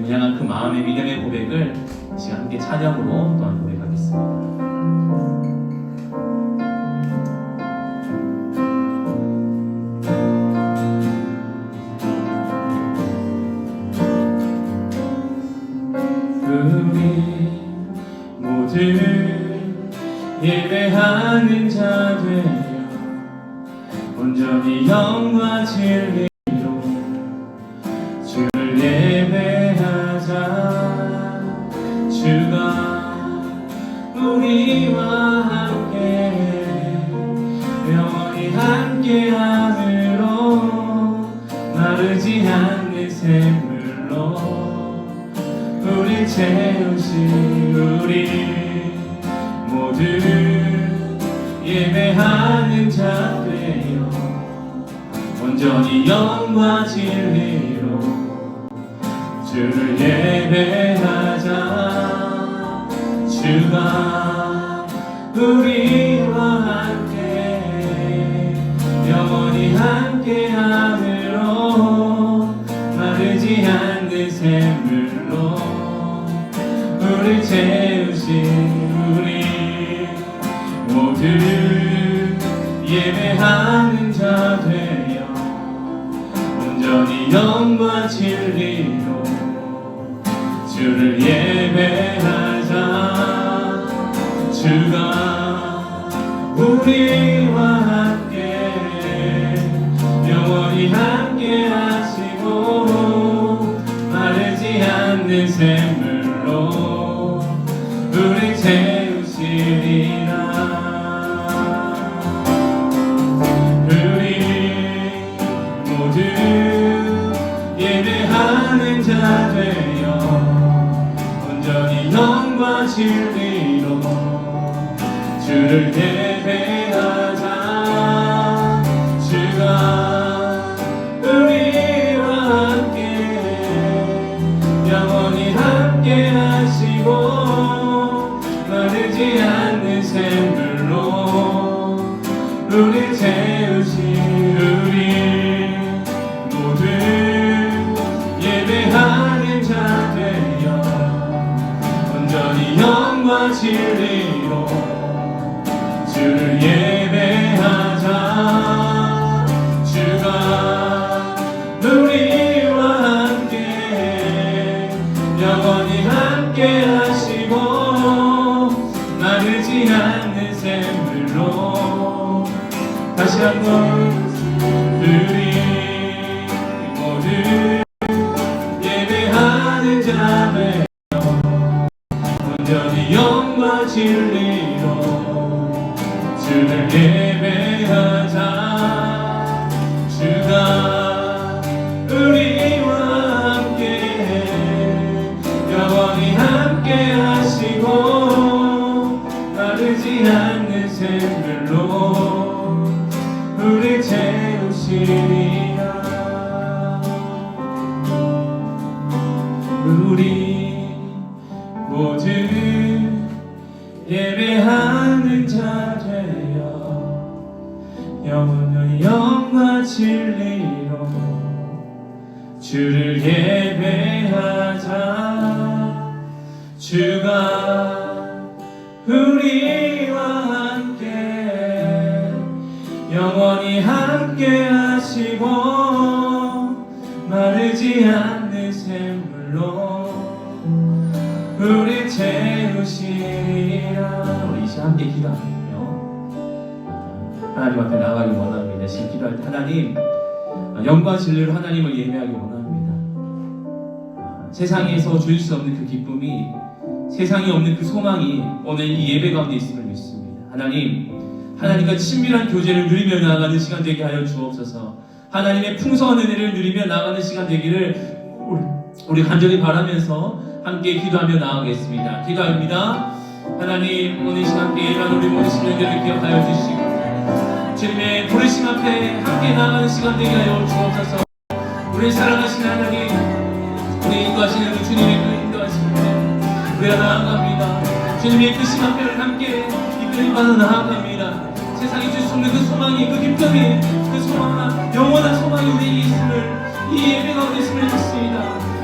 주님을 향한 그 마음의 믿음의 고백을 지금 함께 찬양으로 또한 고백하겠습니다. 우리 모두 예배하는 자 되어 온전히 영과 진리로 주를 예배하자. 주가 우리와 함께 영원히 함께함으로 마르지 않는 샘물로 우리 채우신 우리 모두 예배하는 자 되어 온전히 영과 진리로 주를 예배하자. 주가 우리와 함께 영원히 함께함으로 마르지 않는 샘물로 우리 채우신 우리 모두 예배하는 자 되어 온전히 영과 진리로 주를 예배하자. 주가 우리와 함께 영원히 함께 하시고 마르지 않는 샘물로 우리 채우시리라. 우리 모두 예배하는 자 되어 온전히 영과 진리로 주를 예배하자. 주가 우리와 함께 영원히 함께 하시고 마르지 않는 샘물로 우리 채우신 우리 모두 예배하는 자 되어 온전히 영과 진리로 주를 예배하자. 주가 우리와 함께 영원히 함께 하시고 마르지 않는 샘물로 다시 한번 우리 모두 예배하는 자 되어 온전히 영과 진리로 주를 예배하자. 주가 우리와 함께 영원히 함께 하시고 마르지 않는 샘물로 우리 채우시리라. 우리 모두 예배하는 자 되어 영원한 영과 진리로 주를 예배하자. 주가 우리와 함께 영원히 함께 하시고 마르지 않는 샘물로 우리 채우시리라. 우리 이제 함께 기도하며 하나님 앞에 나가기 원합니다. 지금 기도할 때 하나님 영과 진리로 하나님을 예배하기 원합니다. 세상에서 줄 수 없는 그 기쁨이, 세상에 없는 그 소망이 오늘 이 예배 가운데 있음을 믿습니다. 하나님과 친밀한 교제를 누리며 나아가는 시간 되게 하여 주옵소서. 하나님의 풍성한 은혜를 누리며 나아가는 시간 되기를 우리 간절히 바라면서 함께 기도하며 나아가겠습니다. 기도합니다. 하나님, 오늘 시간 함께 예배하는 우리 모든 심령들을 기억하여 주시고 주님의 부르심 앞에 함께 나아가는 시간 되게 하여 주옵소서. 우리 사랑하시는 하나님, 우리 인도하시는 그 주님의 그 인도하심을 우리가 나아갑니다. 주님의 그 심 앞에 함께 이끌림 받아 나아갑니다. 세상에 줄 수 없는 그 소망이, 그 기쁨이, 그 소망, 영원한 소망이 우리에게 있음을 이 예배 가운데 있음을 믿습니다.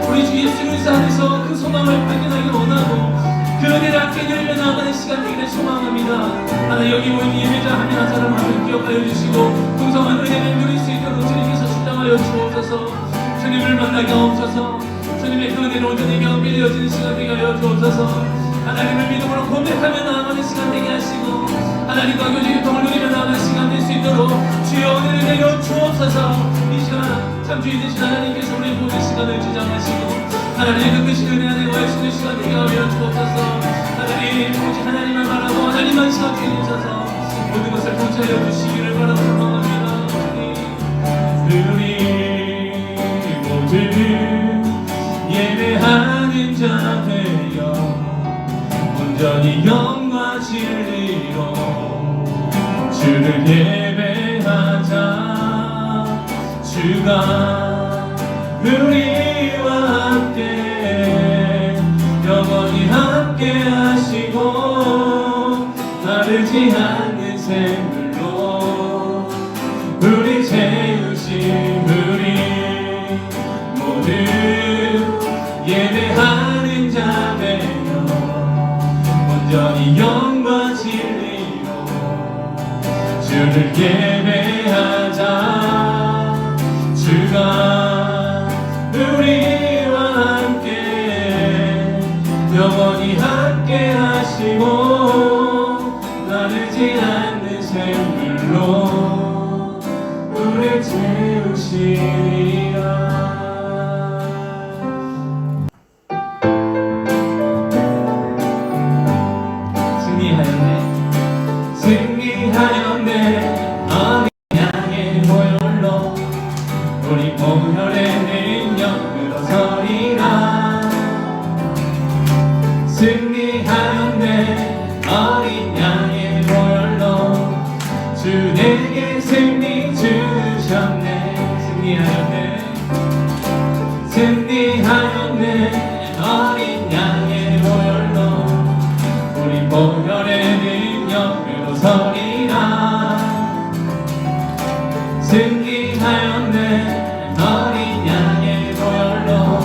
우리 주 예수 그리스도 안에서 그 소망을 발견하기 원하고 그 은혜를 함께 누리며 나아가는 시간 되기를 소망합니다. 하나님, 여기 모인 예배자 한 명 한 사람 한 명 기억하여 주시고 풍성한 은혜를 누릴 수 있도록 주님께서 주장하여 주옵소서. 주님을 만나게 하옵소서. 주님의 그 은혜를 온전히 경험 빌려지는 시간 되게 하여 주옵소서. 하나님을 믿음으로 고백하며 나아가는 시간 되게 하시고 하나님과 교제 교통을 누리며 나아가는 시간 될 수 있도록 주여 은혜를 내려 주옵소서. 이 시간 참 주인 되신 하나님께서 우리 모든 시간을 주장하시고 하나님의 그 크신 은혜 안에 거하시는 시간 되게 하여 주옵소서. 하나님, 오직 하나님만 바라고 하나님만 시간 주에 주셔서 모든 것을 통치하여 주시기를 바라고 소망합니다. 우리 모두 예배하는 자 되어 온전히 영과 진리로 주를 예배하자. 주가 우리와 함께 영원히 함께 하시고 마르지 않는 샘물로 우리 채우신 우리 모두 예배하는 자 되어 온전히 영과 진리로 주를 예배하자. 주가 우리와 함께 영원히 함께 하시고 마르지 않는 샘물로 우리 채우시리라. 승리하였네 어린 양의 보혈로 우리 보혈의 능력으로 서리라. 승리하였네 어린 양의 보혈로 주 내게 승리 주셨네. 승리하였네 승리하였네 어린 양의 보혈로 우리 보혈의 능력으로 서리라. 승리하였네 어린 양의 보혈로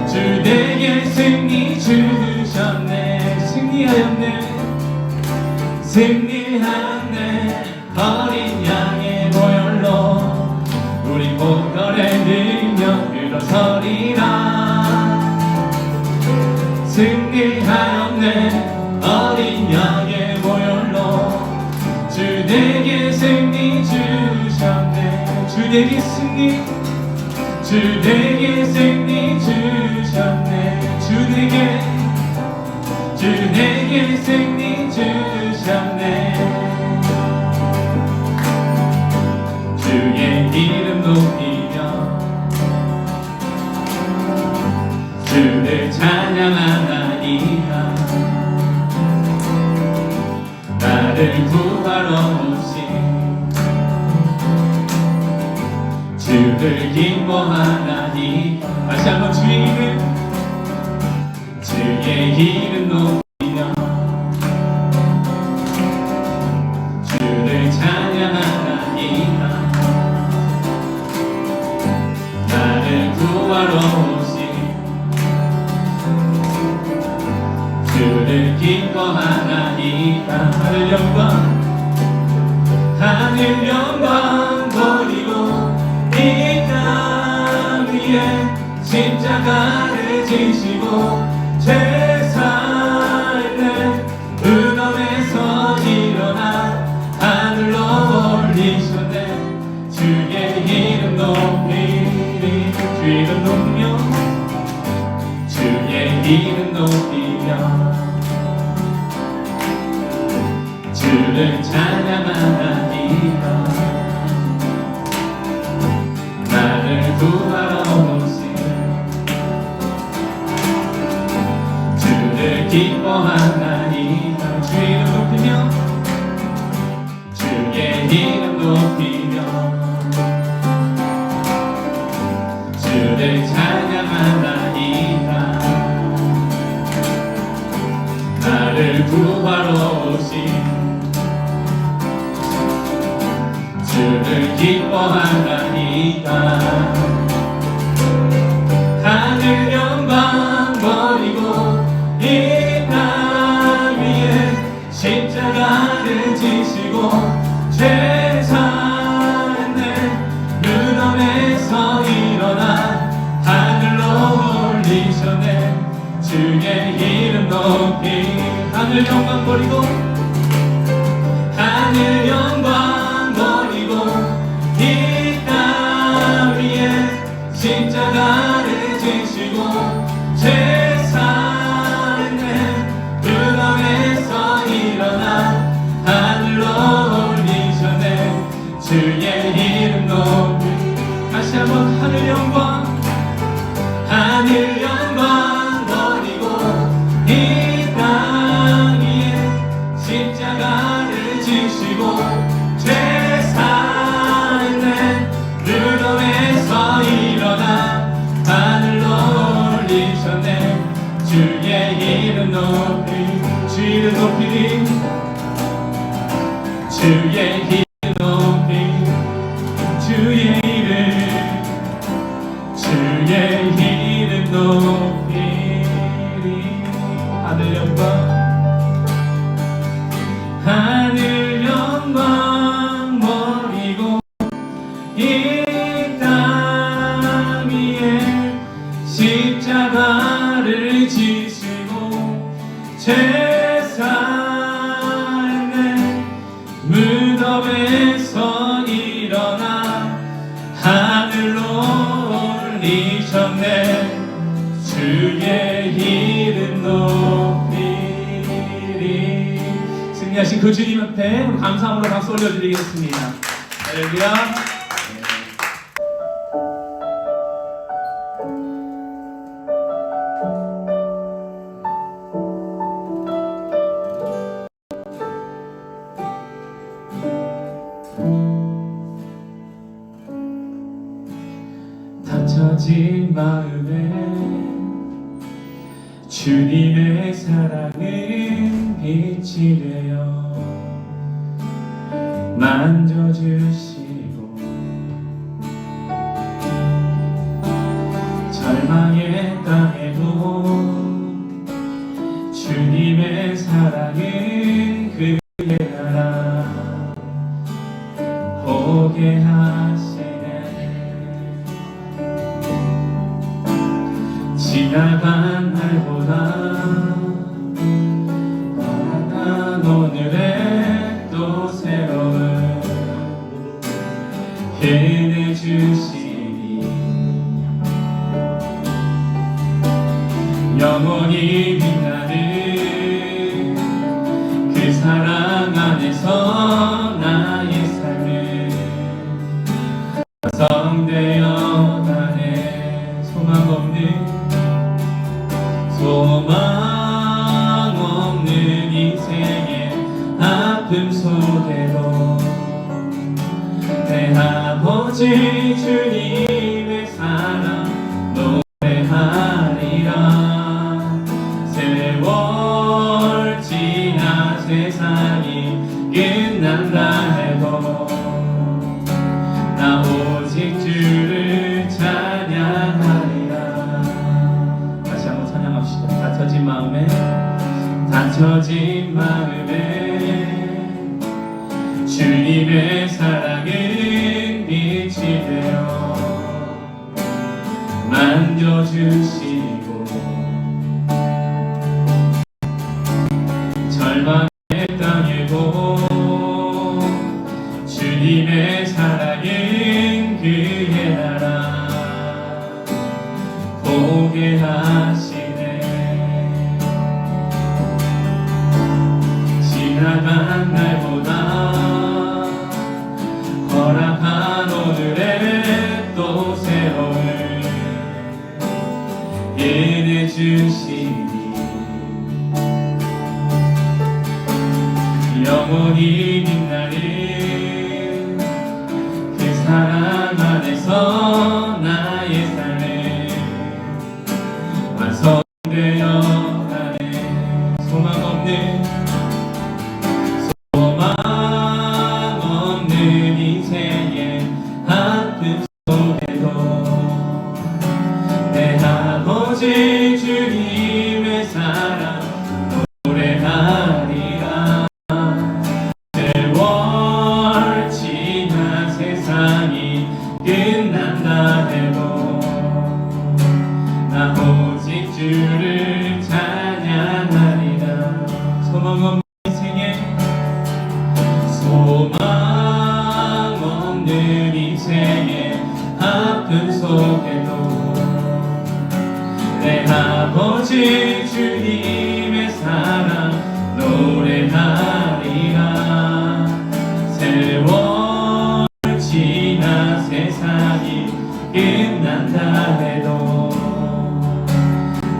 주 내게 승리 주셨네. 승리하였네 승리하였네 어린 양의 보혈로 우리 보혈의 능력으로 서리라. 승리하였네 어린 양의 보혈로 주 내게 승리 주셨네. 주 내게 승리 주 내게 승리 주셨네. 주 내게 승리 주셨네. 주의 이름 높이며 주를 찬양하나이다. 나를 구하러 오신 주를 기뻐하나니. 다시 한번 주의 이름 높이며 주를 찬양하나이다. 나를 구하러 오신 주를 기뻐하나이다. 하늘 영광 버리고 이 땅 위에 십자가를 지시고 죄 삶의 무덤에서 일어나 하늘로 올리셨네. 주의 이름 높이리. 주의 이름 높이며 주의 이름 높이며 주를 찬양하나이다. 나를 구하러 오신 주를 기뻐하나이다. 주의 이름 높이며 주의 이름 높이며 주를 찬양하나이다. 나를 구하러 오신 주를 기뻐하나이다. 하늘 주의 이름 높이 하늘 영광 버리고 하늘 영광 버리고 이 땅 위에 십자가를 지시고 죄 사는 무덤에서 일어나 하늘로 올리셨네. 주의 이름 높이 다시 한번 하늘 영광 버리고 이 땅 위에 십자가를 지시고 죄 사는 무덤에서 일어나 하늘로 올리셨네. 주의 이름 높이 주의 이름 높이니 주의 이름 높이 주의 이름 높이리. 하늘 영광 버리고 이 땅 위에 십자가를 지시고 죄 사는 무덤에서 일어나 하늘로 올리셨네. 주의 이름 높이리. 승리하신 그 주님 앞에 우리 감사함으로 박수 올려드리겠습니다. 할렐루야. 다쳐진 마음에 주님의 사랑은 빛이 되어 만져주시고 절망의 땅에도 주님의 사랑은 그의 나라 보게 하시네. 지나간 날보다 나아간 오늘의 또 새로운 은혜 주시니 영원히 빛나는 그 사랑 안에서 나의 삶은 완성되어 가네. 소망 없는 인생의 아픔 속에도 내 아버지 주님의 사랑 노래하리라. 세월 지나 세상이 끝난다 해도 나 오직 주를 찬양하리라. 다시 한번 찬양합시다. 다쳐진 마음에 주님의 사랑은 빛이 되어 만져주시고 절망의 땅에도 주님의 사랑은 그의 나라 보게 하시네. 지나간 날보다 허락한 오늘의 또 새로운 은혜 주시니 영원히 빛나는 그 사랑 안에서 나의 삶은 완성되어 가네. 소망 없는 인생의 아픔 속에도 내 아버지 주님의 사랑 노래하리라. 세월 지나 세상이 끝난다 해도 나 오직 주를 아버지 주님의 사랑 노래하리라. 세월 지나 세상이 끝난다 해도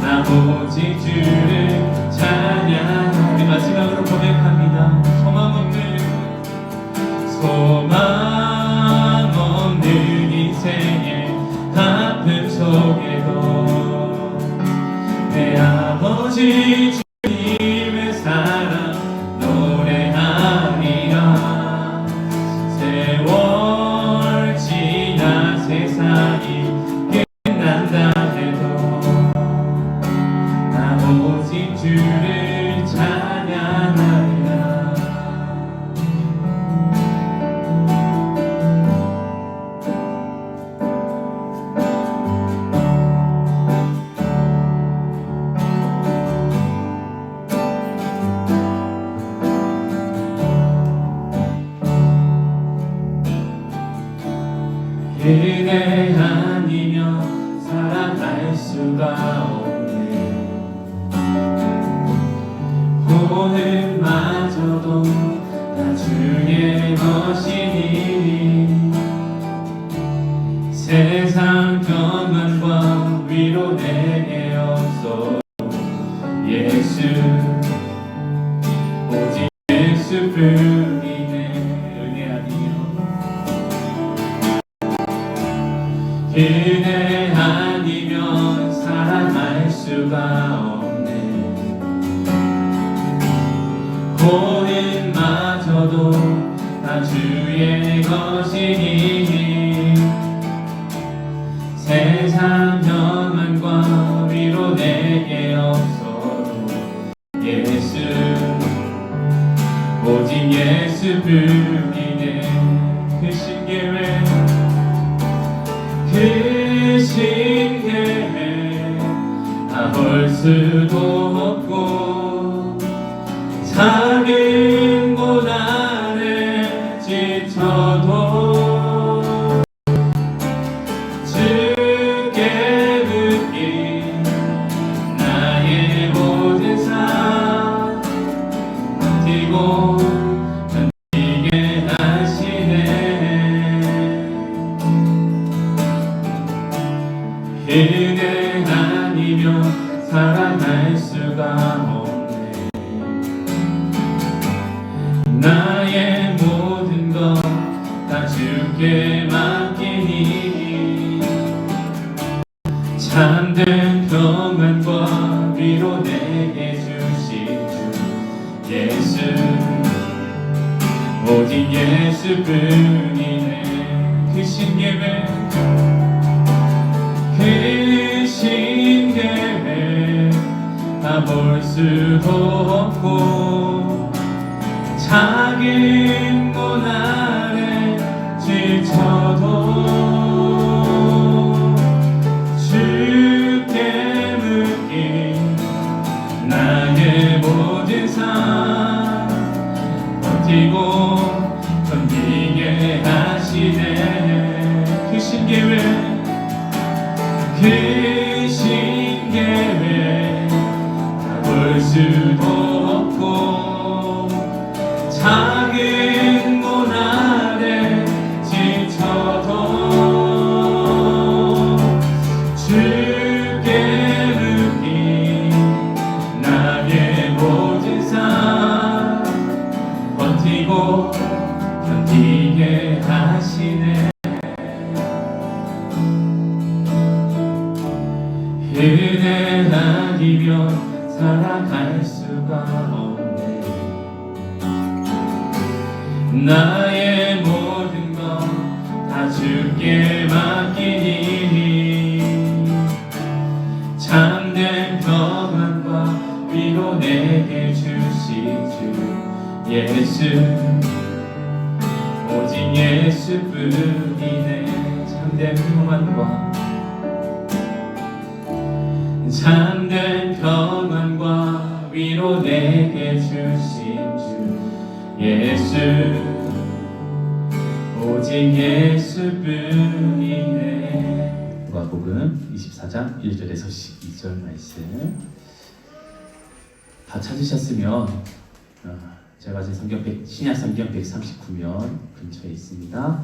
나 오직 주를 찬양. 우리 마지막으로 고백합니다. 소망 없는 인생의 아픔 속에도 내 아버지 주님의 사랑 노래하리라. 세월 지나 세상이 끝난다 해도 나 오직 주를 찬양하리라. 은혜 아니면 살아갈 수가 없네. 오늘마저도 나 주의 것이니 세상 평안과 위로 내게 없어. 예수 오직 예수뿐이네. 은혜 아니면 은혜 아니면 살아갈 수가 없네. 오늘마저도 다 주의 것이니 세상 평안과 위로 내게 없어도 예수 오직 예수뿐이네. 그 신계획 크신 계획 다 볼 수도 없고 작은 고난에 지쳐도 주께 맡긴 나의 모든 삶 버티고 견디게 하시네. 은혜 아니면 살아갈 수가 없네. 나의 모든 것 다 주께 맡기니 참된 평안과 위로 내게 주신 주 예수 오직 예수뿐이네. 그 신계획 크신 계획 다 볼 수도 없고 작은 고난에 지쳐도 주께 맡긴 나의 모든 삶 버티고 견디게 하시네. 크신 계획 크신 계획 다 볼 수도 없고 작은 고난에 지쳐도 주께 맡긴 나의 모든 삶 버티고 견디게 하시네. 은혜 아니면 살아갈 수가 없네. 나의 모든 것 다 주께 맡기니 참된 평안과 위로 내게 주신 주 예수 오직 예수뿐이네. 참된 평안과 참된 평안과 위로 내게 주신 주 예수 오직 예수뿐이네. 누가복음 24장 1절에서 12절 말씀 다 찾으셨으면 제가 제 신약 성경 139면 근처에 있습니다.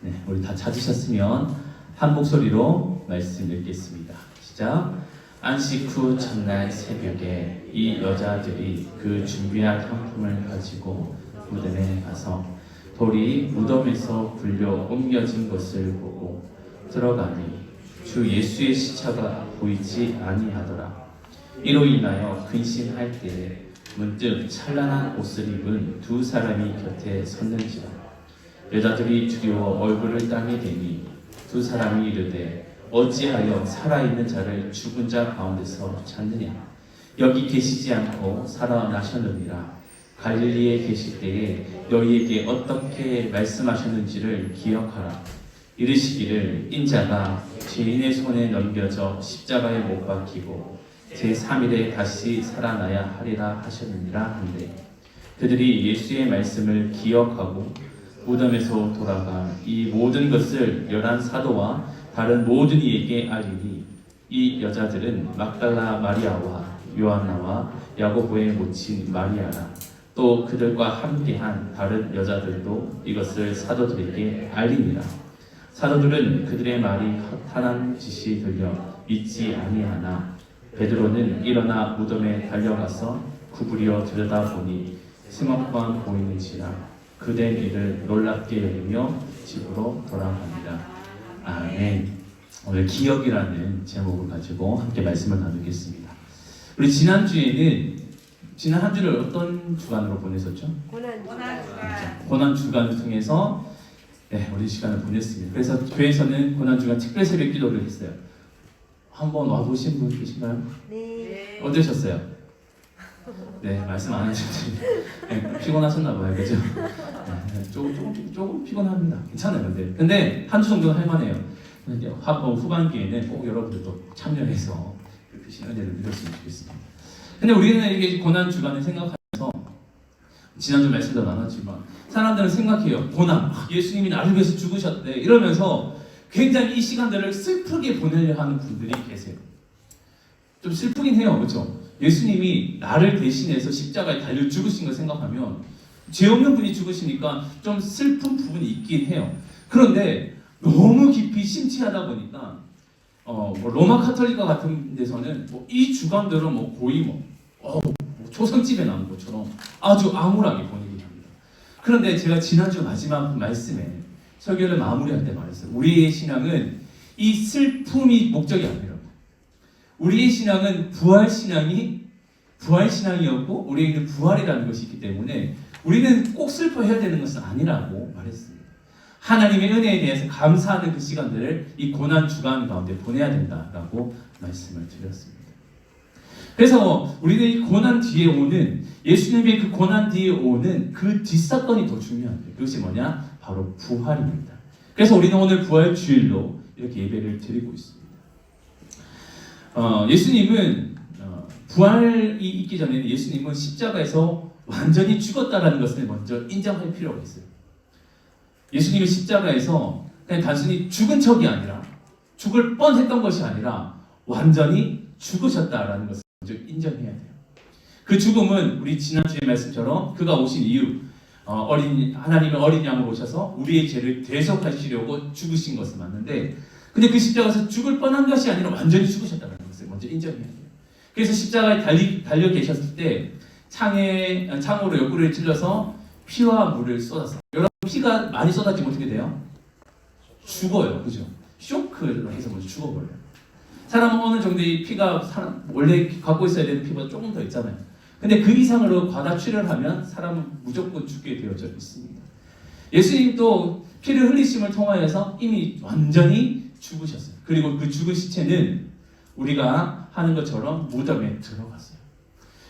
네, 우리 다 찾으셨으면 한 목소리로 말씀 읽겠습니다. 시작. 안식 후 첫날 새벽에 이 여자들이 그 준비한 향품을 가지고 무덤에 가서 돌이 무덤에서 굴려 옮겨진 것을 보고 들어가니 주 예수의 시체가 보이지 아니하더라. 이로 인하여 근심할 때에 문득 찬란한 옷을 입은 두 사람이 곁에 섰는지라. 여자들이 두려워 얼굴을 땅에 대니 두 사람이 이르되 어찌하여 살아있는 자를 죽은 자 가운데서 찾느냐. 여기 계시지 않고 살아나셨느니라. 갈릴리에 계실 때에 너희에게 어떻게 말씀하셨는지를 기억하라. 이르시기를 인자가 죄인의 손에 넘겨져 십자가에 못 박히고 제3일에 다시 살아나야 하리라 하셨느니라 한데 그들이 예수의 말씀을 기억하고 무덤에서 돌아가 이 모든 것을 11사도와 다른 모든 이에게 알리니 이 여자들은 막달라 마리아와 요한나와 야고보의 모친 마리아라. 또 그들과 함께한 다른 여자들도 이것을 사도들에게 알리니라. 사도들은 그들의 말이 허탄한 짓이 들려 믿지 아니하나 베드로는 일어나 무덤에 달려가서 구부려 들여다보니 승업만 보이는지라. 그된 일을 놀랍게 여기며 집으로 돌아갑니다. 아멘. 오늘 기억이라는 제목을 가지고 함께 말씀을 나누겠습니다. 우리 지난 한 주를 어떤 주간으로 보냈었죠? 고난 주간을 통해서 우리 시간을 보냈습니다. 그래서 교회에서는 고난 주간 특별 새벽 기도를 했어요. 한번 와보신 분 계신가요? 네. 어떠셨어요? 네, 말씀 안 하셨죠? 네, 피곤하셨나 봐요, 그죠? 네, 조금 피곤합니다. 괜찮아요, 근데 한 주 정도는 할만해요. 후반기에는 꼭 여러분들도 참여해서 그 신앙제를 누렸으면 좋겠습니다. 근데 우리는 이게 고난 주간을 생각하면서 지난주 말씀도 나눴지만 사람들은 생각해요. 고난, 예수님이 나를 위해서 죽으셨대 이러면서 굉장히 이 시간들을 슬프게 보내려 하는 분들이 계세요. 좀 슬프긴 해요, 그렇죠? 예수님이 나를 대신해서 십자가에 달려 죽으신 걸 생각하면 죄 없는 분이 죽으시니까 좀 슬픈 부분이 있긴 해요. 그런데 너무 깊이 심취하다 보니까 로마 카톨릭과 같은 데서는 이 주간들은 거의 초상집에 나온 것처럼 아주 암울하게 보내긴 합니다. 그런데 제가 지난주 마지막 말씀에 설교를 마무리할 때 말했어요. 우리의 신앙은 이 슬픔이 목적이 아니라 우리의 신앙은 부활신앙이었고 우리에게는 부활이라는 것이 있기 때문에 우리는 꼭 슬퍼해야 되는 것은 아니라고 말했습니다. 하나님의 은혜에 대해서 감사하는 그 시간들을 이 고난 주간 가운데 보내야 된다라고 말씀을 드렸습니다. 그래서 우리는 이 고난 뒤에 오는 예수님의 그 고난 뒤에 오는 그 뒷사건이 더 중요한데 그것이 뭐냐? 바로 부활입니다. 그래서 우리는 오늘 부활 주일로 이렇게 예배를 드리고 있습니다. 예수님은 부활이 있기 전에는 예수님은 십자가에서 완전히 죽었다라는 것을 먼저 인정할 필요가 있어요. 예수님이 십자가에서 그냥 단순히 죽은 척이 아니라 죽을 뻔했던 것이 아니라 완전히 죽으셨다라는 것을 먼저 인정해야 돼요. 그 죽음은 우리 지난주의 말씀처럼 그가 오신 이유 하나님의 어린 양으로 오셔서 우리의 죄를 대속하시려고 죽으신 것은 맞는데 근데 그 십자가에서 죽을 뻔한 것이 아니라 완전히 죽으셨다는 것을 먼저 인정해야 돼요. 그래서 십자가에 달려 계셨을 때 창으로 옆구리를 찔러서 피와 물을 쏟았어요. 여러분 피가 많이 쏟아지면 어떻게 돼요? 죽어요. 그죠? 쇼크를 해서 먼저 죽어버려요. 사람은 어느 정도의 피가 원래 갖고 있어야 되는 피보다 조금 더 있잖아요. 근데 그 이상으로 과다출혈을 하면 사람은 무조건 죽게 되어져 있습니다. 예수님도 피를 흘리심을 통하여서 이미 완전히 죽으셨어요. 그리고 그 죽은 시체는 우리가 하는 것처럼 무덤에 들어갔어요.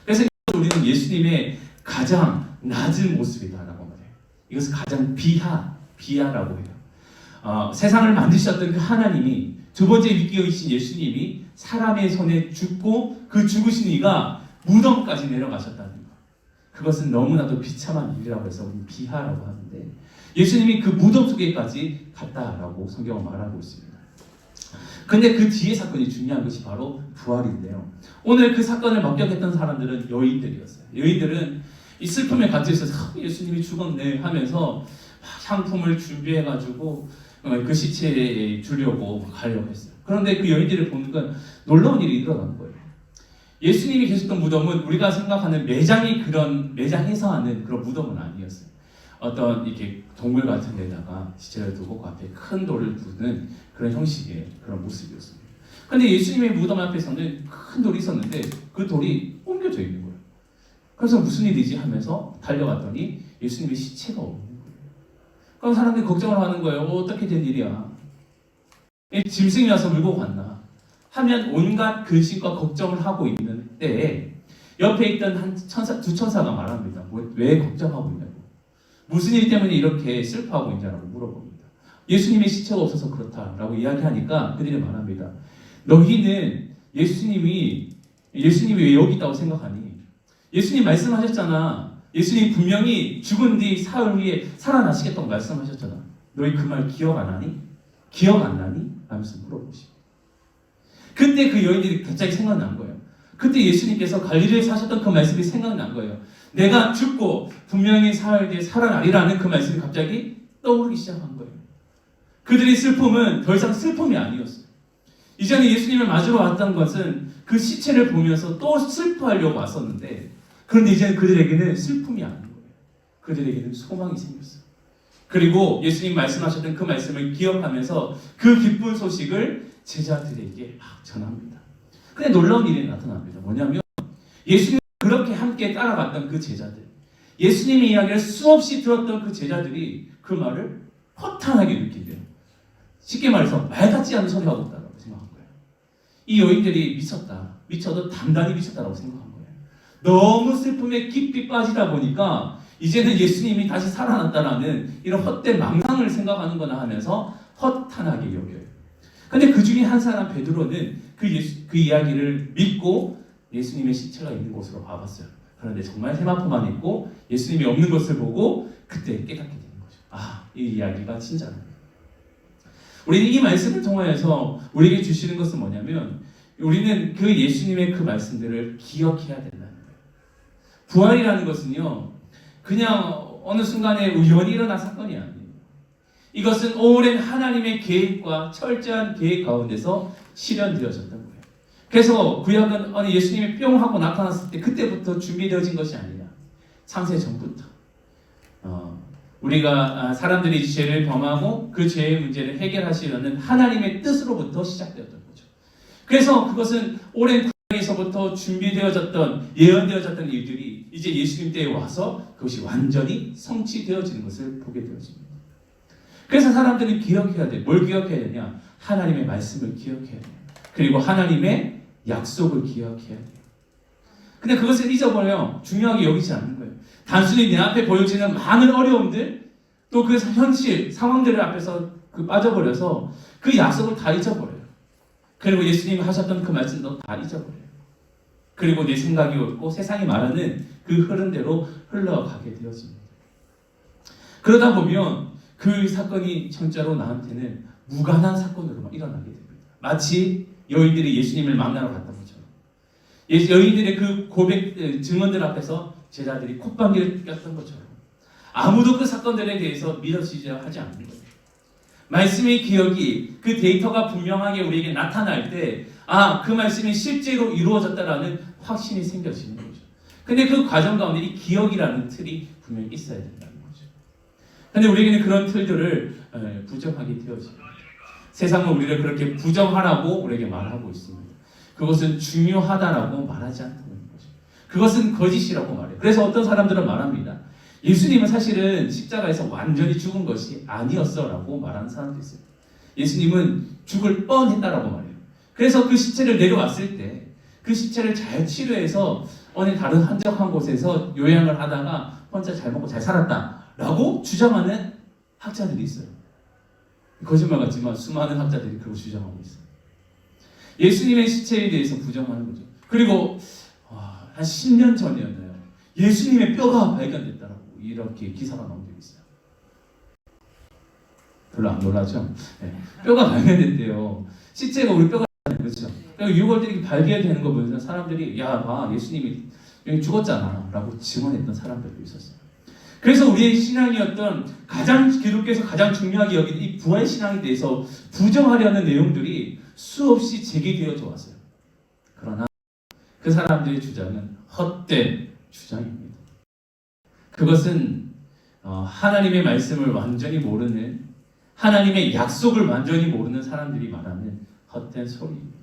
그래서 우리는 예수님의 가장 낮은 모습이다라고 말해요. 이것은 가장 비하라고 해요. 세상을 만드셨던 그 하나님이 두 번째 위기이신 예수님이 사람의 손에 죽고 그 죽으신 이가 무덤까지 내려가셨다는 것. 그것은 너무나도 비참한 일이라고 해서 우리는 비하라고 하는데 예수님이 그 무덤 속에까지 갔다라고 성경은 말하고 있습니다. 근데 그 뒤에 사건이 중요한 것이 바로 부활인데요. 오늘 그 사건을 목격했던 사람들은 여인들이었어요. 여인들은 이 슬픔에 갇혀 있어서 예수님이 죽었네 하면서 향품을 준비해가지고 그 시체에 주려고 가려고 했어요. 그런데 그 여인들을 보는 건 놀라운 일이 일어난 거예요. 예수님이 계셨던 무덤은 우리가 생각하는 매장에서 하는 그런 무덤은 아니었어요. 어떤 이렇게 동굴 같은 데다가 시체를 두고 그 앞에 큰 돌을 두는 그런 형식의 그런 모습이었습니다. 그런데 예수님의 무덤 앞에서는 큰 돌이 있었는데 그 돌이 옮겨져 있는 거예요. 그래서 무슨 일이지 하면서 달려갔더니 예수님의 시체가 없는 거예요. 그럼 사람들이 걱정을 하는 거예요. 어떻게 된 일이야? 짐승이 와서 물고 갔나? 하면 온갖 근심과 걱정을 하고 있는 때에 옆에 있던 두 천사가 말합니다. 왜 걱정하고 있냐고. 무슨 일 때문에 이렇게 슬퍼하고 있냐고 물어봅니다. 예수님의 시체가 없어서 그렇다라고 이야기하니까 그들이 말합니다. 너희는 예수님이 왜 여기 있다고 생각하니? 예수님 말씀하셨잖아. 예수님 분명히 죽은 뒤 사흘 후에 살아나시겠다고 말씀하셨잖아. 너희 그 말 기억 안 하니? 기억 안 나니? 하면서 물어보십니다. 그때 그 여인들이 갑자기 생각난 거예요. 그때 예수님께서 갈릴리에서 하셨던 그 말씀이 생각난 거예요. 내가 죽고 분명히 사흘 뒤에 살아나리라는 그 말씀이 갑자기 떠오르기 시작한 거예요. 그들의 슬픔은 더 이상 슬픔이 아니었어요. 이전에 예수님을 맞으러 왔던 것은 그 시체를 보면서 또 슬퍼하려고 왔었는데, 그런데 이제는 그들에게는 슬픔이 아닌 거예요. 그들에게는 소망이 생겼어요. 그리고 예수님 말씀하셨던 그 말씀을 기억하면서 그 기쁜 소식을 제자들에게 막 전합니다. 근데 놀라운 일이 나타납니다. 뭐냐면 예수님 그렇게 함께 따라갔던 그 제자들, 예수님의 이야기를 수없이 들었던 그 제자들이 그 말을 허탄하게 느낀대요. 쉽게 말해서 말 같지 않은 소리 하고 있다고 생각한 거예요. 이 여인들이 미쳐도 단단히 미쳤다고 생각한 거예요. 너무 슬픔에 깊이 빠지다 보니까 이제는 예수님이 다시 살아났다라는 이런 헛된 망상을 생각하는 거나 하면서 허탄하게 여겨요. 근데 그 중에 한 사람 베드로는 그 이야기를 믿고 예수님의 시체가 있는 곳으로 가봤어요. 그런데 정말 세마포만 있고 예수님이 없는 것을 보고 그때 깨닫게 되는 거죠. 아, 이 이야기가 진짜다. 우리는 이 말씀을 통하여서 우리에게 주시는 것은 뭐냐면 우리는 그 예수님의 그 말씀들을 기억해야 된다는 거예요. 부활이라는 것은요, 그냥 어느 순간에 우연히 일어난 사건이 아니에요. 이것은 오랜 하나님의 계획과 철저한 계획 가운데서 실현되어졌던 거예요. 그래서 구약은 어느 예수님이 뿅 하고 나타났을 때 그때부터 준비되어진 것이 아니라 창세 전부터 우리가 사람들이 죄를 범하고 그 죄의 문제를 해결하시려는 하나님의 뜻으로부터 시작되었던 거죠. 그래서 그것은 오랜 구약에서부터 준비되어졌던 예언되어졌던 일들이 이제 예수님 때에 와서 그것이 완전히 성취되어지는 것을 보게 되어집니다. 그래서 사람들은 기억해야 돼. 뭘 기억해야 되냐? 하나님의 말씀을 기억해야 돼요. 그리고 하나님의 약속을 기억해야 돼요. 근데 그것을 잊어버려요. 중요하게 여기지 않는 거예요. 단순히 내 앞에 보여지는 많은 어려움들, 또 그 현실, 상황들 앞에서 빠져버려서 그 약속을 다 잊어버려요. 그리고 예수님이 하셨던 그 말씀도 다 잊어버려요. 그리고 내 생각이 없고 세상이 말하는 그 흐름대로 흘러가게 되어집니다. 그러다 보면 그 사건이 진짜로 나한테는 무관한 사건으로만 일어나게 됩니다. 마치 여인들이 예수님을 만나러 갔던 것처럼. 여인들의 그 고백, 증언들 앞에서 제자들이 콧방귀를 꼈던 것처럼 아무도 그 사건들에 대해서 믿어지지 하지 않는 거예요. 말씀의 기억이 그 데이터가 분명하게 우리에게 나타날 때 그 말씀이 실제로 이루어졌다라는 확신이 생겨지는 거죠. 근데 그 과정 가운데 이 기억이라는 틀이 분명히 있어야 된다는 거죠. 근데 우리에게는 그런 틀들을 부정하게 되어집니다. 세상은 우리를 그렇게 부정하라고 우리에게 말하고 있습니다. 그것은 중요하다라고 말하지 않는 거죠. 그것은 거짓이라고 말해요. 그래서 어떤 사람들은 말합니다. 예수님은 사실은 십자가에서 완전히 죽은 것이 아니었어 라고 말하는 사람도 있어요. 예수님은 죽을 뻔했다라고 말해요. 그래서 그 시체를 내려왔을 때 그 시체를 잘 치료해서 어느 다른 한적한 곳에서 요양을 하다가 혼자 잘 먹고 잘 살았다라고 주장하는 학자들이 있어요. 거짓말 같지만 수많은 학자들이 그렇게 주장하고 있어요. 예수님의 시체에 대해서 부정하는 거죠. 그리고 한 10년 전이었나요? 예수님의 뼈가 발견됐다라고 이렇게 기사가 나온 적이 있어요. 별로 안 놀라죠? 네. 뼈가 발견됐대요. 실제가 우리 뼈가 그렇죠. 그러니까 유골들이 발견되는 거 보면서 사람들이 야, 봐, 예수님이 여기 죽었잖아 라고 증언했던 사람들도 있었어요. 그래서 우리의 신앙이었던 기독교에서 가장 중요하게 여기는 이 부활 신앙에 대해서 부정하려는 내용들이 수없이 제기되어져 왔어요. 그러나 그 사람들의 주장은 헛된 주장입니다. 그것은 하나님의 말씀을 완전히 모르는, 하나님의 약속을 완전히 모르는 사람들이 말하는 헛된 소리입니다.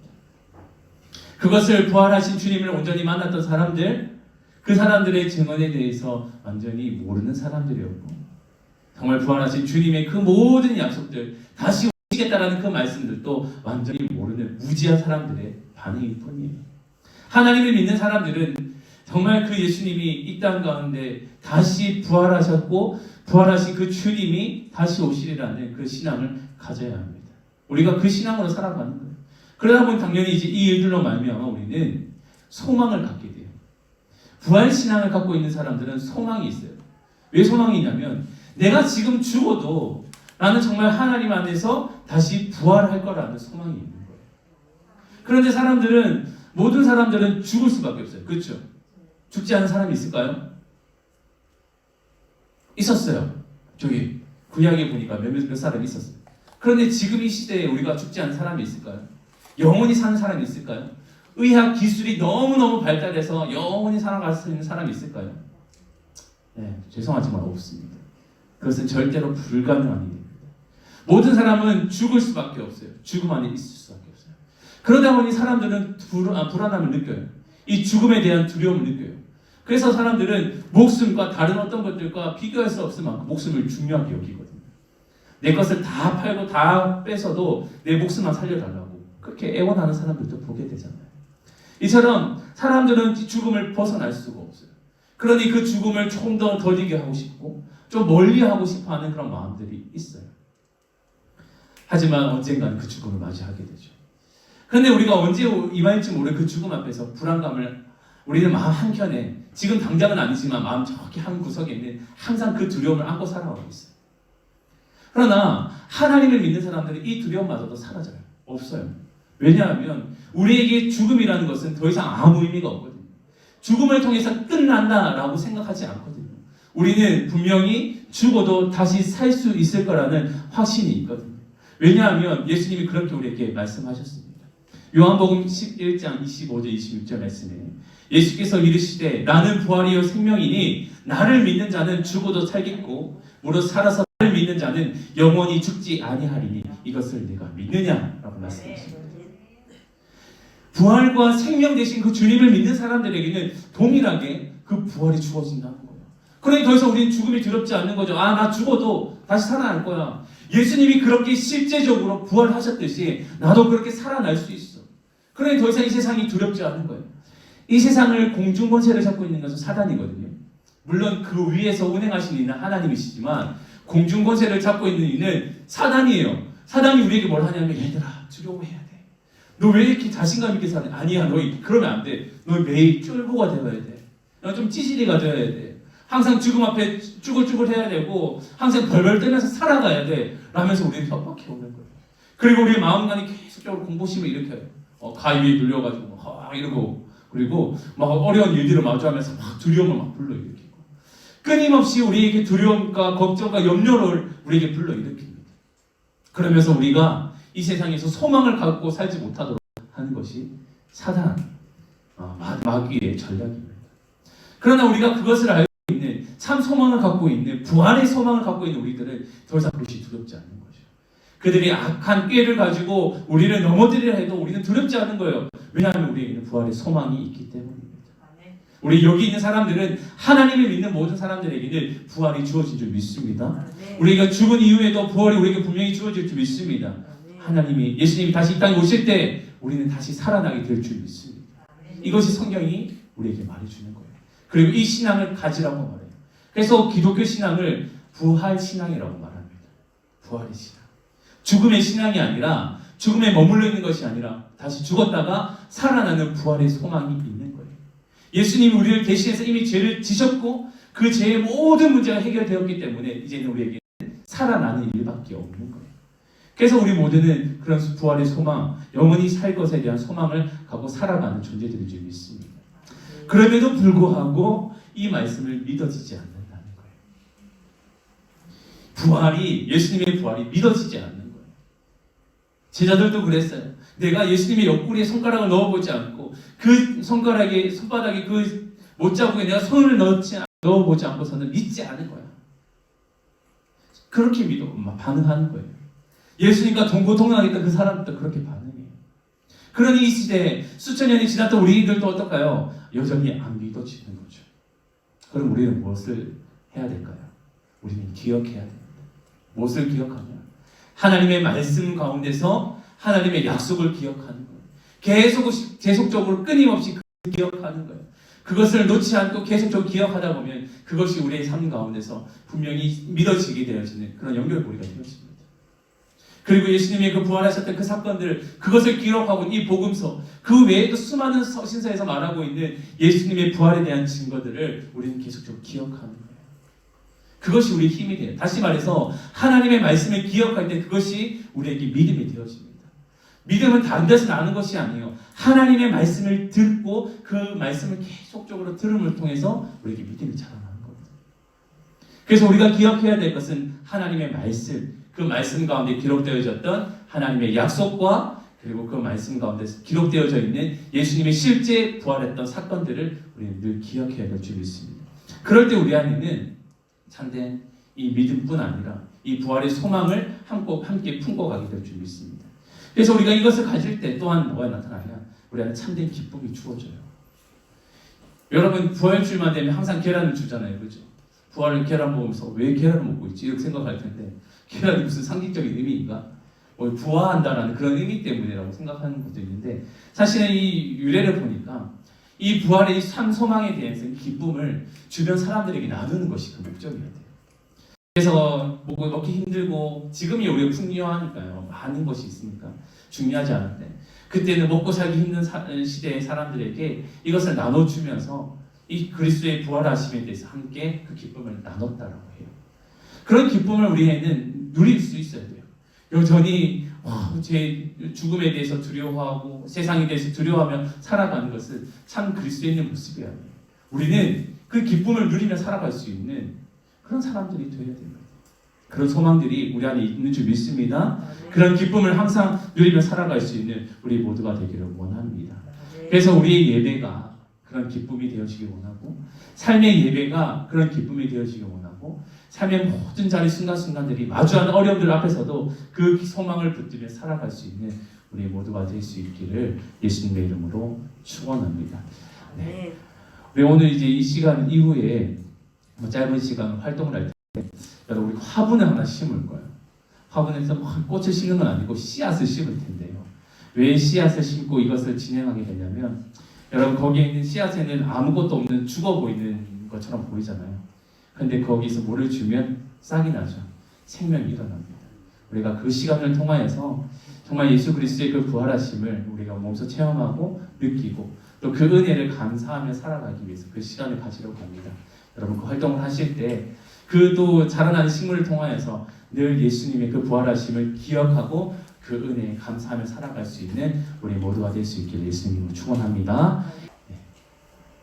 그것을 부활하신 주님을 온전히 만났던 사람들, 그 사람들의 증언에 대해서 완전히 모르는 사람들이었고, 정말 부활하신 주님의 그 모든 약속들, 다시 오시겠다라는 그 말씀들도 완전히 모르는 무지한 사람들의 반응일 뿐이에요. 하나님을 믿는 사람들은 정말 그 예수님이 이 땅 가운데 다시 부활하셨고 부활하신 그 주님이 다시 오시리라는 그 신앙을 가져야 합니다. 우리가 그 신앙으로 살아가는 거예요. 그러다 보면 당연히 이제 이 일들로 말미암아 우리는 소망을 갖게 돼요. 부활 신앙을 갖고 있는 사람들은 소망이 있어요. 왜 소망이 있냐면 내가 지금 죽어도 나는 정말 하나님 안에서 다시 부활할 거라는 소망이 있는 거예요. 그런데 모든 사람들은 죽을 수밖에 없어요. 그렇죠? 죽지 않은 사람이 있을까요? 있었어요. 저기 구약에 보니까 몇 사람이 있었어요. 그런데 지금 이 시대에 우리가 죽지 않은 사람이 있을까요? 영원히 사는 사람이 있을까요? 의학 기술이 너무너무 발달해서 영원히 살아갈 수 있는 사람이 있을까요? 네, 죄송하지만 없습니다. 그것은 절대로 불가능한 일입니다. 모든 사람은 죽을 수밖에 없어요. 죽음 안에 있을 수밖에 없어요. 그러다 보니 사람들은 불안함을 느껴요. 이 죽음에 대한 두려움을 느껴요. 그래서 사람들은 목숨과 다른 어떤 것들과 비교할 수 없을 만큼 목숨을 중요하게 여기거든요. 내 것을 다 팔고 다 뺏어도 내 목숨만 살려달라고 그렇게 애원하는 사람들도 보게 되잖아요. 이처럼 사람들은 죽음을 벗어날 수가 없어요. 그러니 그 죽음을 조금 더 더디게 하고 싶고 좀 멀리 하고 싶어하는 그런 마음들이 있어요. 하지만 언젠가는 그 죽음을 맞이하게 되죠. 그런데 우리가 언제 임할지 모르는 그 죽음 앞에서 불안감을 우리는 마음 한켠에 지금 당장은 아니지만 마음 저기 한 구석에 있는 항상 그 두려움을 안고 살아가고 있어요. 그러나 하나님을 믿는 사람들은 이 두려움마저도 사라져요. 없어요. 왜냐하면 우리에게 죽음이라는 것은 더 이상 아무 의미가 없거든요. 죽음을 통해서 끝난다라고 생각하지 않거든요. 우리는 분명히 죽어도 다시 살 수 있을 거라는 확신이 있거든요. 왜냐하면 예수님이 그렇게 우리에게 말씀하셨습니다. 요한복음 11장 25절 26절 말씀에 예수께서 이르시되 나는 부활이요 생명이니 나를 믿는 자는 죽어도 살겠고 무릇 살아서 나를 믿는 자는 영원히 죽지 아니하리니 이것을 네가 믿느냐라고 말씀하십니다. 부활과 생명 되신 그 주님을 믿는 사람들에게는 동일하게 그 부활이 주어진다는 거예요. 그러니 더 이상 우리는 죽음이 두렵지 않는 거죠. 나 죽어도 다시 살아날 거야. 예수님이 그렇게 실제적으로 부활하셨듯이 나도 그렇게 살아날 수 있어. 그러니 더 이상 이 세상이 두렵지 않은 거예요. 이 세상을 공중권세를 잡고 있는 것은 사단이거든요. 물론 그 위에서 운행하시는 이는 하나님이시지만 공중권세를 잡고 있는 이는 사단이에요. 사단이 우리에게 뭘 하냐면 얘들아 두려워해야 돼. 너 왜 이렇게 자신감 있게 사냐? 아니야, 너 그러면 안 돼. 너 매일 쫄보가 되어야 돼. 너 좀 찌질이가 되어야 돼. 항상 죽음 앞에 쭈글쭈글 해야 되고 항상 벌벌 떨면서 살아가야 돼. 라면서 우리를 협박해 오는 거예요. 그리고 우리의 마음간이 계속적으로 공포심을 일으켜요. 가위에 눌려가지고 이러고 그리고 막 어려운 일들을 마주하면서 막 두려움을 막 불러일으키고 끊임없이 우리에게 두려움과 걱정과 염려를 우리에게 불러일으킵니다. 그러면서 우리가 이 세상에서 소망을 갖고 살지 못하도록 하는 것이 사단, 마귀의 전략입니다. 그러나 우리가 그것을 알고 있는 참 소망을 갖고 있는 부활의 소망을 갖고 있는 우리들은 더 이상 그것이 두렵지 않는 거죠. 그들이 악한 꾀를 가지고 우리를 넘어뜨리려 해도 우리는 두렵지 않은 거예요. 왜냐하면 우리에게는 부활의 소망이 있기 때문입니다. 우리 여기 있는 사람들은 하나님을 믿는 모든 사람들에게는 부활이 주어진 줄 믿습니다. 우리가 죽은 이후에도 부활이 우리에게 분명히 주어질 줄 믿습니다. 예수님이 다시 이 땅에 오실 때 우리는 다시 살아나게 될 줄 믿습니다. 이것이 성경이 우리에게 말해주는 거예요. 그리고 이 신앙을 가지라고 말해요. 그래서 기독교 신앙을 부활 신앙이라고 말합니다. 부활의 신앙. 죽음의 신앙이 아니라 죽음에 머물러 있는 것이 아니라 다시 죽었다가 살아나는 부활의 소망이 있는 거예요. 예수님이 우리를 대신해서 이미 죄를 지셨고 그 죄의 모든 문제가 해결되었기 때문에 이제는 우리에게 살아나는 일밖에 없는 거예요. 그래서 우리 모두는 그런 부활의 소망, 영원히 살 것에 대한 소망을 갖고 살아가는 존재들인 줄 믿습니다. 그럼에도 불구하고 이 말씀을 믿어지지 않는다는 거예요. 예수님의 부활이 믿어지지 않는 거예요. 제자들도 그랬어요. 내가 예수님의 옆구리에 손가락을 넣어보지 않고 그 손바닥에 그 못자국에 내가 손을 넣어보지 않고서는 믿지 않을 거야. 그렇게 반응하는 거예요. 예수님과 동고동락했던 그 사람들도 그렇게 반응해요. 그러니 이 시대에 수천 년이 지났던 우리들도 어떨까요? 여전히 안 믿어지는 거죠. 그럼 우리는 무엇을 해야 될까요? 우리는 기억해야 됩니다. 무엇을 기억하냐? 하나님의 말씀 가운데서 하나님의 약속을 기억하는 거예요. 계속적으로 끊임없이 기억하는 거예요. 그것을 놓지 않고 계속적으로 기억하다 보면 그것이 우리의 삶 가운데서 분명히 믿어지게 되어지는 그런 연결고리가 되어집니다. 그리고 예수님이 그 부활하셨던 그 사건들, 그것을 기록하고 이 복음서, 그 외에도 수많은 서신서에서 말하고 있는 예수님의 부활에 대한 증거들을 우리는 계속적으로 기억하는 거예요. 그것이 우리의 힘이 돼요. 다시 말해서 하나님의 말씀을 기억할 때 그것이 우리에게 믿음이 되어집니다. 믿음은 다른 데서 나는 것이 아니에요. 하나님의 말씀을 듣고 그 말씀을 계속적으로 들음을 통해서 우리에게 믿음이 자라나는 겁니다. 그래서 우리가 기억해야 될 것은 하나님의 말씀, 그 말씀 가운데 기록되어졌던 하나님의 약속과 그리고 그 말씀 가운데 기록되어져 있는 예수님의 실제 부활했던 사건들을 우리는 늘 기억해야 될 줄 믿습니다. 그럴 때 우리 안에는 참된 이 믿음뿐 아니라 이 부활의 소망을 함께 품고 가게 될 줄 믿습니다. 그래서 우리가 이것을 가질 때 또한 뭐가 나타나냐? 우리 안에 참된 기쁨이 주어져요. 여러분 부활주일만 되면 항상 계란을 주잖아요. 그렇죠? 부활을 계란 먹으면서 왜 계란을 먹고 있지? 이렇게 생각할 텐데 계란이 무슨 상징적인 의미인가? 부화한다라는 그런 의미 때문이라고 생각하는 것도 있는데 사실은 이 유래를 보니까 이 부활의 참 소망에 대해서 기쁨을 주변 사람들에게 나누는 것이 그 목적이어야 돼요. 그래서 먹기 힘들고 지금이 우리가 풍요하니까요. 많은 것이 있으니까 중요하지 않은데 그때는 먹고 살기 힘든 시대의 사람들에게 이것을 나눠주면서 이 그리스도의 부활하심에 대해서 함께 그 기쁨을 나눴다라고 해요. 그런 기쁨을 우리에는 누릴 수 있어야 돼요. 여전히 제 죽음에 대해서 두려워하고 세상에 대해서 두려워하며 살아가는 것은 참 그리스도에 있는 모습이 아니에요. 우리는 그 기쁨을 누리며 살아갈 수 있는 그런 사람들이 되어야 됩니다. 그런 소망들이 우리 안에 있는 줄 믿습니다. 그런 기쁨을 항상 누리며 살아갈 수 있는 우리 모두가 되기를 원합니다. 그래서 우리의 예배가 그런 기쁨이 되어지길 원하고 삶의 예배가 그런 기쁨이 되어지길 원하고 삶의 모든 자리 순간순간들이 마주하는 어려움들 앞에서도 그 소망을 붙들며 살아갈 수 있는 우리 모두가 될 수 있기를 예수님의 이름으로 축원합니다. 네. 우리 오늘 이제 이 시간 이후에 짧은 시간 활동을 할 때 여러분 우리 화분을 하나 심을 거예요. 화분에서 꽃을 심는 건 아니고 씨앗을 심을 텐데요. 왜 씨앗을 심고 이것을 진행하게 되냐면 여러분 거기에 있는 씨앗에는 아무것도 없는 죽어 보이는 것처럼 보이잖아요. 근데 거기서 물을 주면 싹이 나죠. 생명이 일어납니다. 우리가 그 시간을 통하여서 정말 예수 그리스도의 그 부활하심을 우리가 몸소 체험하고 느끼고 또 그 은혜를 감사하며 살아가기 위해서 그 시간을 가지려고 합니다. 여러분 그 활동을 하실 때 그 또 자라나는 식물을 통하여서 늘 예수님의 그 부활하심을 기억하고 그 은혜에 감사하며 살아갈 수 있는 우리 모두가 될 수 있기를 예수님으로 축원합니다. 네.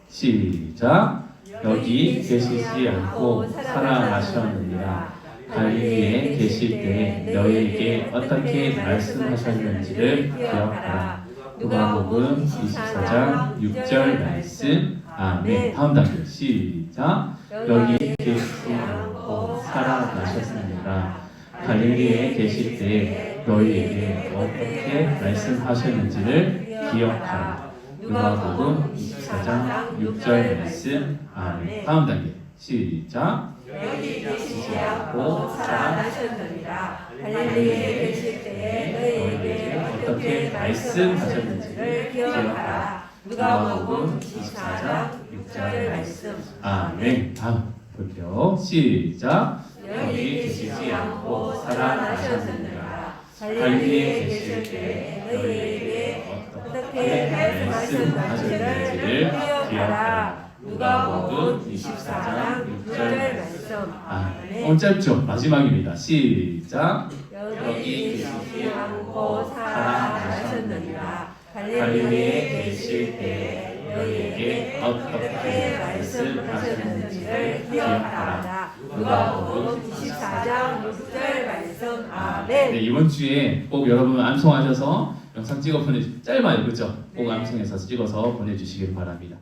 시작. 여기 계시지 않고 살아나셨느니라. 갈릴리에 계실 때 너희에게 어떻게 말씀하셨는지를 기억하라. 누가복음 24장 6절 말씀. 아멘. 다음 단계 시작. 여기 계시지 않고 살아나셨느니라. 갈릴리에 계실 때 너희에게 어떻게 말씀하셨는지를 기억하라. 누가복음 24장 6절 말씀. 아멘. 다음 단계 시작. 여기 계시지 않고 살아나셨느니라. 갈릴리에 계실 때에 너희에게 어떻게 말씀하셨는지를 기억하라. 누가복음 24장 6절 말씀. 아멘. 다음 볼게요. 시작. 여기 계시지 않고 살아나셨느니라. 갈릴리에 계실 때에 너희에게 어떻게 말씀하셨는지를 기억하라. 누가복음 24장 6절 말씀. 아멘. 짧죠? 마지막입니다. 시작. 여기 계시지 않고 살아나셨느니라. 갈릴리에 계실 때 너희에게 어떻게 말씀하셨는지를 기억하라. 누가복음 24장 6절 말씀. 아멘. 네, 이번 주에 꼭 여러분 암송하셔서 영상 찍어 짧아요, 그렇죠? 꼭 암송해서 찍어서 보내주시길 바랍니다.